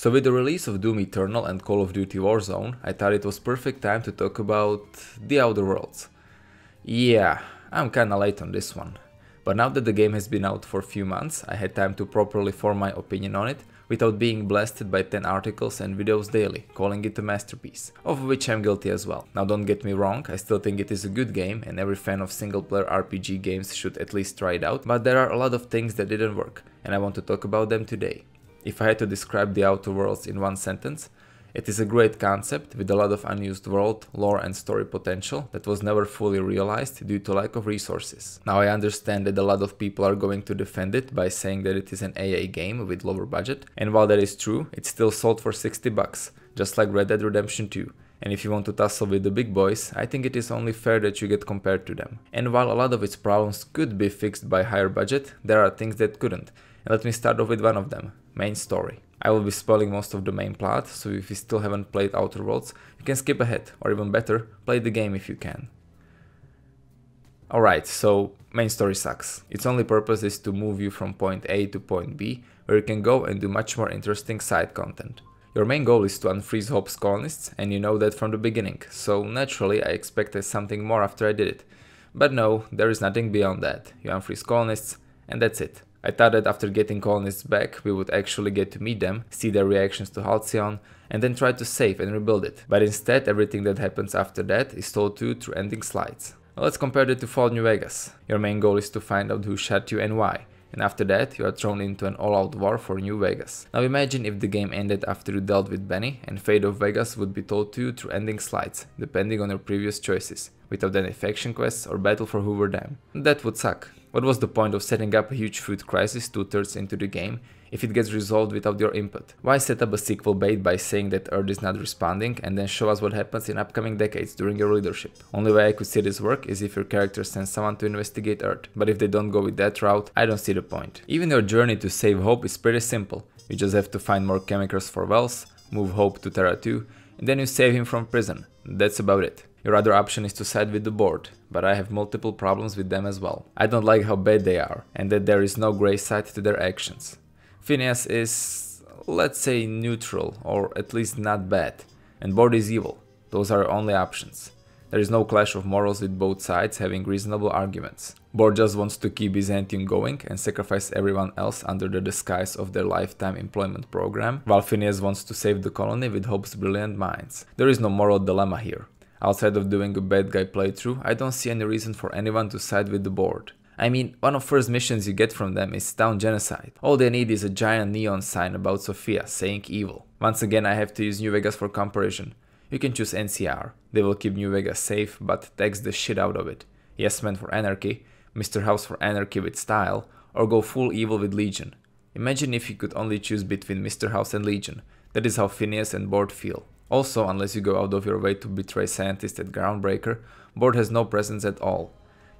So with the release of Doom Eternal and Call of Duty Warzone, I thought it was perfect time to talk about The Outer Worlds. Yeah, I'm kinda late on this one. But now that the game has been out for a few months, I had time to properly form my opinion on it without being blasted by 10 articles and videos daily, calling it a masterpiece, of which I'm guilty as well. Now don't get me wrong, I still think it is a good game and every fan of single-player RPG games should at least try it out, but there are a lot of things that didn't work, and I want to talk about them today. If I had to describe The Outer Worlds in one sentence, it is a great concept with a lot of unused world, lore and story potential that was never fully realized due to lack of resources. Now I understand that a lot of people are going to defend it by saying that it is an AA game with lower budget, and while that is true, it's still sold for $60, just like Red Dead Redemption 2. And if you want to tussle with the big boys, I think it is only fair that you get compared to them. And while a lot of its problems could be fixed by higher budget, there are things that couldn't. And let me start off with one of them, main story. I will be spoiling most of the main plot, so if you still haven't played Outer Worlds, you can skip ahead, or even better, play the game if you can. Alright, so main story sucks. Its only purpose is to move you from point A to point B, where you can go and do much more interesting side content. Your main goal is to unfreeze Hope's colonists, and you know that from the beginning, so naturally I expected something more after I did it. But no, there is nothing beyond that. You unfreeze colonists, and that's it. I thought that after getting colonists back, we would actually get to meet them, see their reactions to Halcyon, and then try to save and rebuild it. But instead, everything that happens after that is told to you through ending slides. Well, let's compare it to Fallout New Vegas. Your main goal is to find out who shot you and why. And after that, you are thrown into an all-out war for New Vegas. Now imagine if the game ended after you dealt with Benny, and fate of Vegas would be told to you through ending slides, depending on your previous choices, without any faction quests or battle for Hoover Dam. That would suck. What was the point of setting up a huge food crisis 2/3 into the game if it gets resolved without your input? Why set up a sequel bait by saying that Earth is not responding and then show us what happens in upcoming decades during your leadership? Only way I could see this work is if your character sends someone to investigate Earth, but if they don't go with that route, I don't see the point. Even your journey to save Hope is pretty simple. You just have to find more chemicals for Wells, move Hope to Terra 2, and then you save him from prison. That's about it. Your other option is to side with the board, but I have multiple problems with them as well. I don't like how bad they are, and that there is no grey side to their actions. Phineas is, let's say, neutral, or at least not bad, and Board is evil. Those are our only options. There is no clash of morals with both sides having reasonable arguments. Board just wants to keep Byzantium going and sacrifice everyone else under the disguise of their lifetime employment program, while Phineas wants to save the colony with Hope's brilliant minds. There is no moral dilemma here. Outside of doing a bad guy playthrough, I don't see any reason for anyone to side with the board. I mean, one of the first missions you get from them is town genocide. All they need is a giant neon sign about Sophia saying evil. Once again, I have to use New Vegas for comparison. You can choose NCR. They will keep New Vegas safe, but tax the shit out of it. Yes Man for Anarchy, Mr. House for Anarchy with style, or go full evil with Legion. Imagine if you could only choose between Mr. House and Legion. That is how Phineas and Board feel. Also, unless you go out of your way to betray scientists at Groundbreaker, Board has no presence at all.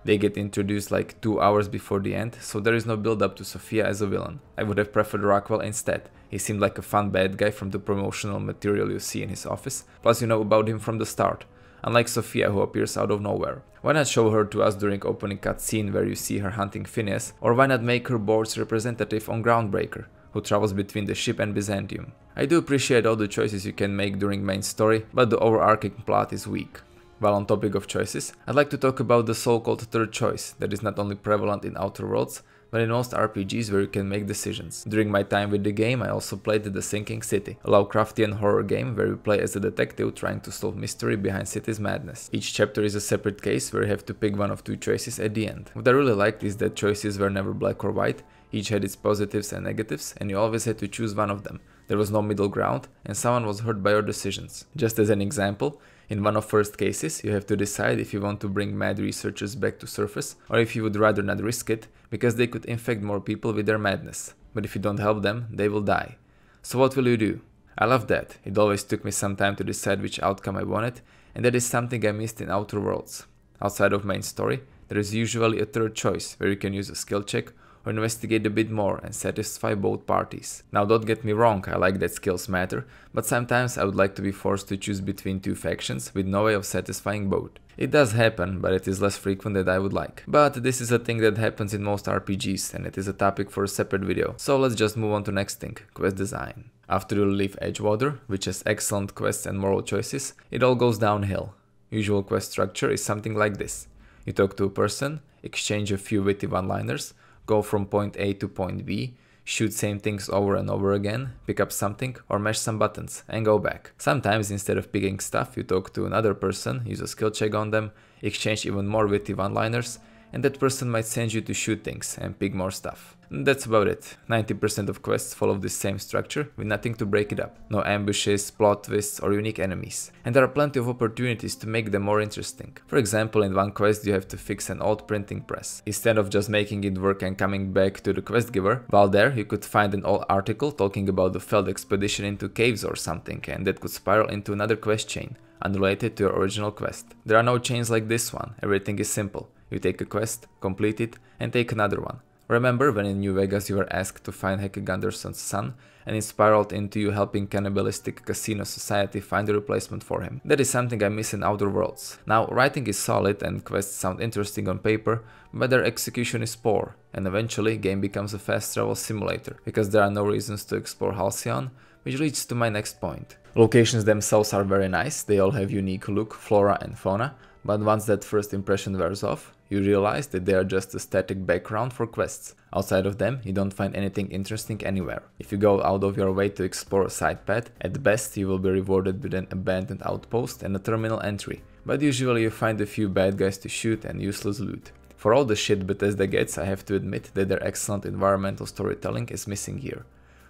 They get introduced like 2 hours before the end, so there is no build up to Sophia as a villain. I would have preferred Rockwell instead. He seemed like a fun bad guy from the promotional material you see in his office, plus you know about him from the start. Unlike Sophia, who appears out of nowhere. Why not show her to us during opening cutscene where you see her hunting Phineas, or why not make her Board's representative on Groundbreaker, who travels between the ship and Byzantium? I do appreciate all the choices you can make during main story, but the overarching plot is weak. While on topic of choices, I'd like to talk about the so-called third choice that is not only prevalent in Outer Worlds, but in most RPGs where you can make decisions. During my time with the game, I also played The Sinking City, a Lovecraftian horror game where you play as a detective trying to solve mystery behind city's madness. Each chapter is a separate case where you have to pick one of 2 choices at the end. What I really liked is that choices were never black or white, each had its positives and negatives, and you always had to choose one of them. There was no middle ground, and someone was hurt by your decisions. Just as an example, in one of first cases, you have to decide if you want to bring mad researchers back to surface, or if you would rather not risk it, because they could infect more people with their madness. But if you don't help them, they will die. So what will you do? I love that. It always took me some time to decide which outcome I wanted, and that is something I missed in Outer Worlds. Outside of main story, there is usually a third choice, where you can use a skill check, or investigate a bit more and satisfy both parties. Now don't get me wrong, I like that skills matter, but sometimes I would like to be forced to choose between 2 factions with no way of satisfying both. It does happen, but it is less frequent than I would like. But this is a thing that happens in most RPGs, and it is a topic for a separate video, so let's just move on to next thing, quest design. After you leave Edgewater, which has excellent quests and moral choices, it all goes downhill. Usual quest structure is something like this. You talk to a person, exchange a few witty one-liners, go from point A to point B, shoot same things over and over again, pick up something or mash some buttons and go back. Sometimes instead of picking stuff, you talk to another person, use a skill check on them, exchange even more witty one-liners, and that person might send you to shoot things and pick more stuff. And that's about it. 90% of quests follow this same structure with nothing to break it up. No ambushes, plot twists or unique enemies. And there are plenty of opportunities to make them more interesting. For example, in one quest you have to fix an old printing press. Instead of just making it work and coming back to the quest giver, while there you could find an old article talking about the failed expedition into caves or something, and that could spiral into another quest chain, unrelated to your original quest. There are no chains like this one, everything is simple. You take a quest, complete it, and take another one. Remember when in New Vegas you were asked to find Heike Gunderson's son, and it spiraled into you helping cannibalistic casino society find a replacement for him? That is something I miss in Outer Worlds. Now, writing is solid and quests sound interesting on paper, but their execution is poor, and eventually game becomes a fast travel simulator, because there are no reasons to explore Halcyon, which leads to my next point. Locations themselves are very nice, they all have unique look, flora and fauna, but once that first impression wears off, you realize that they are just a static background for quests. Outside of them, you don't find anything interesting anywhere. If you go out of your way to explore a side path, at best you will be rewarded with an abandoned outpost and a terminal entry, but usually you find a few bad guys to shoot and useless loot. For all the shit Bethesda gets, I have to admit that their excellent environmental storytelling is missing here.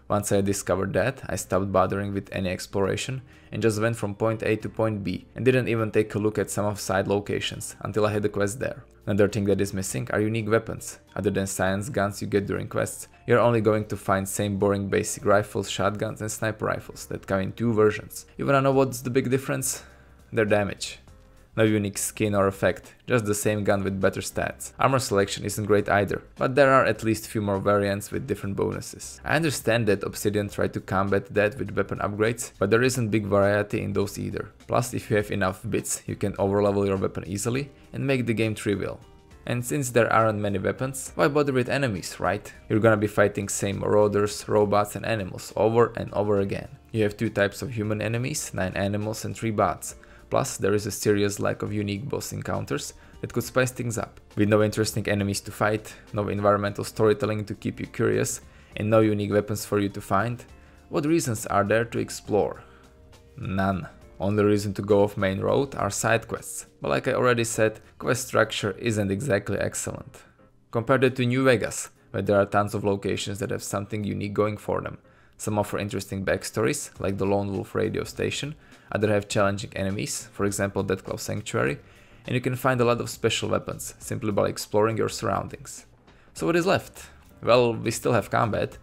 Once I discovered that, I stopped bothering with any exploration and just went from point A to point B and didn't even take a look at some of side locations until I had a quest there. Another thing that is missing are unique weapons. Other than science guns you get during quests, you're only going to find same boring basic rifles, shotguns and sniper rifles that come in two versions. You wanna know what's the big difference? Their damage. No unique skin or effect, just the same gun with better stats. Armor selection isn't great either, but there are at least few more variants with different bonuses. I understand that Obsidian tried to combat that with weapon upgrades, but there isn't big variety in those either. Plus, if you have enough bits, you can overlevel your weapon easily and make the game trivial. And since there aren't many weapons, why bother with enemies, right? You're gonna be fighting same marauders, robots and animals over and over again. You have two types of human enemies, 9 animals and 3 bots. Plus, there is a serious lack of unique boss encounters that could spice things up. With no interesting enemies to fight, no environmental storytelling to keep you curious, and no unique weapons for you to find, what reasons are there to explore? None. Only reason to go off main road are side quests, but like I already said, quest structure isn't exactly excellent. Compare that to New Vegas, where there are tons of locations that have something unique going for them. Some offer interesting backstories, like the Lone Wolf radio station, others have challenging enemies, for example Deathclaw Sanctuary, and you can find a lot of special weapons, simply by exploring your surroundings. So what is left? Well, we still have combat.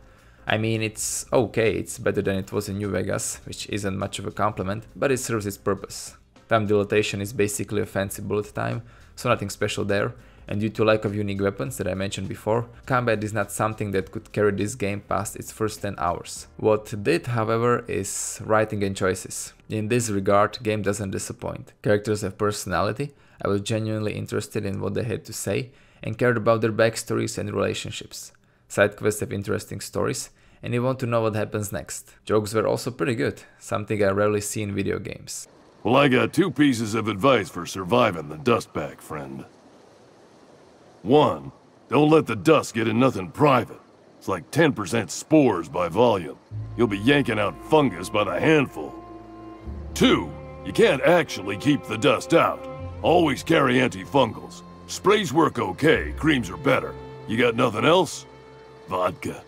I mean, it's okay, it's better than it was in New Vegas, which isn't much of a compliment, but it serves its purpose. Time dilatation is basically a fancy bullet time, so nothing special there, and due to lack of unique weapons that I mentioned before, combat is not something that could carry this game past its first 10 hours. What did, however, is writing and choices. In this regard, game doesn't disappoint. Characters have personality, I was genuinely interested in what they had to say, and cared about their backstories and relationships. Side quests have interesting stories, and you want to know what happens next. Jokes were also pretty good, something I rarely see in video games. Well, I got 2 pieces of advice for surviving the dust bag, friend. 1, don't let the dust get in nothing private. It's like 10% spores by volume. You'll be yanking out fungus by the handful. 2, you can't actually keep the dust out. Always carry antifungals. Sprays work okay, creams are better. You got nothing else? Vodka.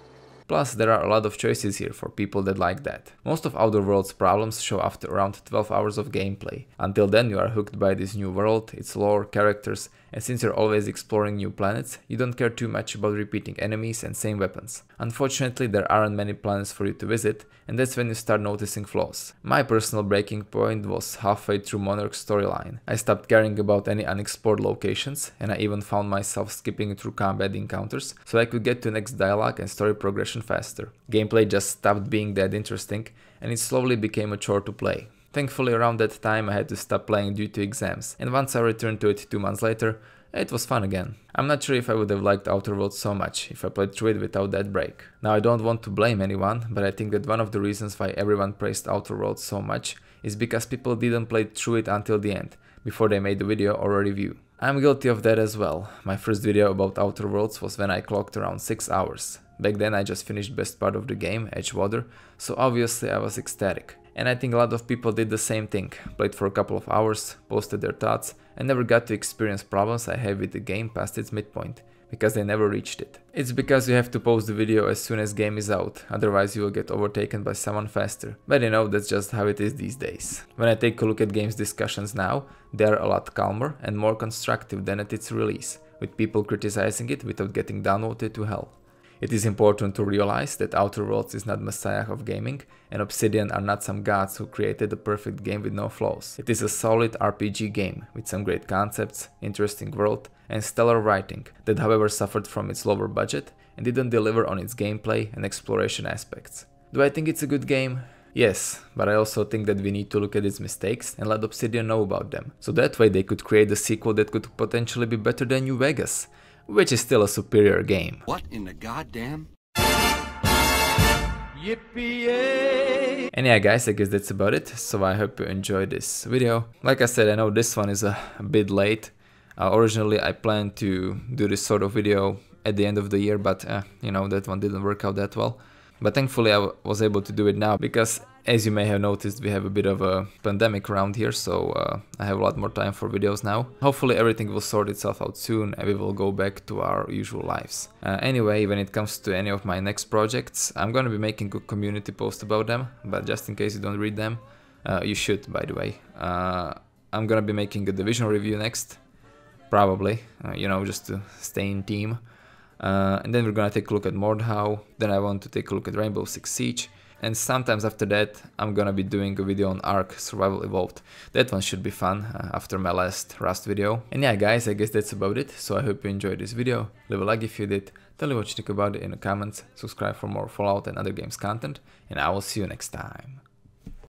Plus, there are a lot of choices here for people that like that. Most of Outer Worlds' problems show after around 12 hours of gameplay. Until then you are hooked by this new world, its lore, characters, and since you're always exploring new planets, you don't care too much about repeating enemies and same weapons. Unfortunately, there aren't many planets for you to visit, and that's when you start noticing flaws. My personal breaking point was halfway through Monarch's storyline. I stopped caring about any unexplored locations, and I even found myself skipping through combat encounters so I could get to next dialogue and story progression faster. Gameplay just stopped being that interesting, and it slowly became a chore to play. Thankfully, around that time I had to stop playing due to exams, and once I returned to it 2 months later, it was fun again. I'm not sure if I would have liked Outer Worlds so much if I played through it without that break. Now I don't want to blame anyone, but I think that one of the reasons why everyone praised Outer Worlds so much is because people didn't play through it until the end, before they made the video or a review. I'm guilty of that as well. My first video about Outer Worlds was when I clocked around 6 hours. Back then I just finished best part of the game, Edgewater, so obviously I was ecstatic. And I think a lot of people did the same thing, played for a couple of hours, posted their thoughts, and never got to experience problems I have with the game past its midpoint, because they never reached it. It's because you have to post the video as soon as game is out, otherwise you will get overtaken by someone faster. But you know, that's just how it is these days. When I take a look at games discussions now, they are a lot calmer and more constructive than at its release, with people criticizing it without getting downvoted to hell. It is important to realize that Outer Worlds is not messiah of gaming, and Obsidian are not some gods who created a perfect game with no flaws. It is a solid RPG game with some great concepts, interesting world, and stellar writing that however suffered from its lower budget and didn't deliver on its gameplay and exploration aspects. Do I think it's a good game? Yes, but I also think that we need to look at its mistakes and let Obsidian know about them, so that way they could create a sequel that could potentially be better than New Vegas, which is still a superior game. What in the goddamn? Yippee! And yeah guys, I guess that's about it, so I hope you enjoyed this video. Like I said, I know this one is a bit late. Originally I planned to do this sort of video at the end of the year, but you know, that one didn't work out that well. But thankfully I was able to do it now, because as you may have noticed, we have a bit of a pandemic around here, so I have a lot more time for videos now. Hopefully everything will sort itself out soon and we will go back to our usual lives. Anyway, when it comes to any of my next projects, I'm gonna be making a community post about them, but just in case you don't read them, you should, by the way. I'm gonna be making a Division review next, probably, you know, just to stay in team. And then we're gonna take a look at Mordhau, then I want to take a look at Rainbow Six Siege, and sometimes after that I'm gonna be doing a video on Ark Survival Evolved. That one should be fun after my last Rust video. And yeah guys, I guess that's about it, so I hope you enjoyed this video. Leave a like if you did, tell me what you think about it in the comments, subscribe for more Fallout and other games content, and I will see you next time.